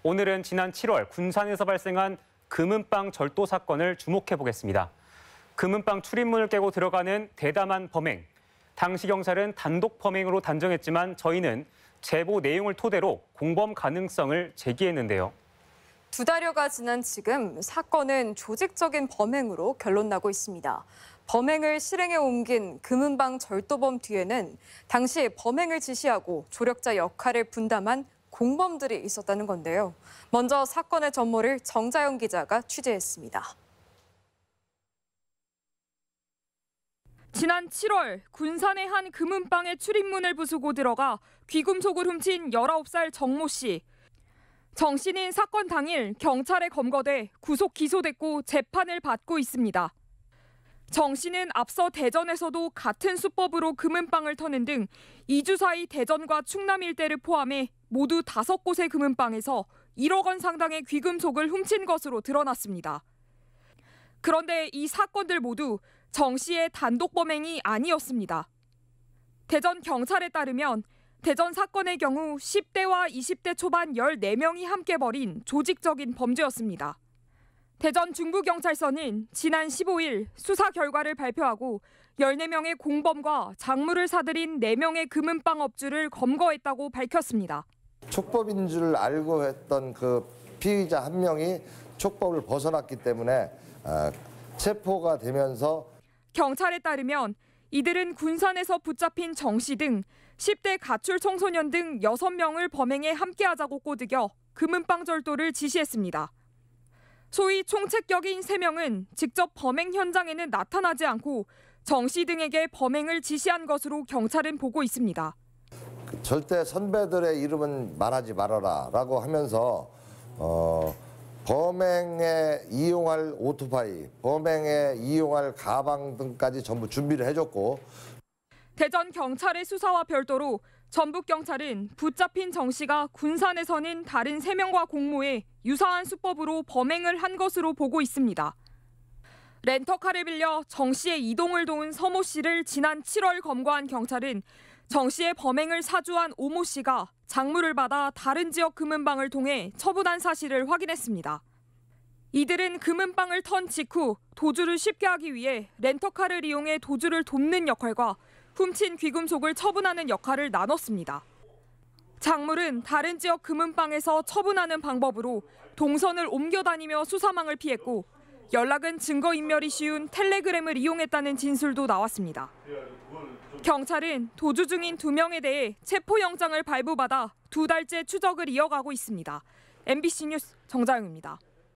오늘은 지난 7월 군산에서 발생한 금은방 절도 사건을 주목해 보겠습니다. 금은방 출입문을 깨고 들어가는 대담한 범행. 당시 경찰은 단독 범행으로 단정했지만 저희는 제보 내용을 토대로 공범 가능성을 제기했는데요. 2달여가 지난 지금 사건은 조직적인 범행으로 결론나고 있습니다. 범행을 실행에 옮긴 금은방 절도범 뒤에는 당시 범행을 지시하고 조력자 역할을 분담한 공범들이 있었다는 건데요. 먼저 사건의 전모를 정자영 기자가 취재했습니다. 지난 7월 군산의 한 금은방의 출입문을 부수고 들어가 귀금속을 훔친 19살 정모 씨. 정 씨는 사건 당일 경찰에 검거돼 구속 기소됐고 재판을 받고 있습니다. 정 씨는 앞서 대전에서도 같은 수법으로 금은방을 터는 등 2주 사이 대전과 충남 일대를 포함해 모두 5곳의 금은방에서 1억 원 상당의 귀금속을 훔친 것으로 드러났습니다. 그런데 이 사건들 모두 정 씨의 단독 범행이 아니었습니다. 대전 경찰에 따르면 대전 사건의 경우 10대와 20대 초반 14명이 함께 벌인 조직적인 범죄였습니다. 대전 중부경찰서는 지난 15일 수사 결과를 발표하고 14명의 공범과 작물을 사들인 4명의 금은방 업주를 검거했다고 밝혔습니다. 촉법인 줄 알고 했던 그 피의자 한 명이 촉법을 벗어났기 때문에 체포가 되면서 경찰에 따르면 이들은 군산에서 붙잡힌 정 씨 등 10대 가출 청소년 등 6명을 범행에 함께하자고 꼬드겨 금은방 절도를 지시했습니다. 소위 총책격인 3명은 직접 범행 현장에는 나타나지 않고 정 씨 등에게 범행을 지시한 것으로 경찰은 보고 있습니다. 절대 선배들의 이름은 말하지 말아라라고 하면서 범행에 이용할 오토바이, 범행에 이용할 가방 등까지 전부 준비를 해줬고 대전 경찰의 수사와 별도로 전북경찰은 붙잡힌 정 씨가 군산에서는 다른 3명과 공모해 유사한 수법으로 범행을 한 것으로 보고 있습니다. 렌터카를 빌려 정 씨의 이동을 도운 서모 씨를 지난 7월 검거한 경찰은 정 씨의 범행을 사주한 오모 씨가 작물을 받아 다른 지역 금은방을 통해 처분한 사실을 확인했습니다. 이들은 금은방을 턴 직후 도주를 쉽게 하기 위해 렌터카를 이용해 도주를 돕는 역할과 훔친 귀금속을 처분하는 역할을 나눴습니다. 작물은 다른 지역 금은방에서 처분하는 방법으로 동선을 옮겨다니며 수사망을 피했고 연락은 증거인멸이 쉬운 텔레그램을 이용했다는 진술도 나왔습니다. 경찰은 도주 중인 2명에 대해 체포영장을 발부받아 2달째 추적을 이어가고 있습니다. MBC 뉴스 정자영입니다.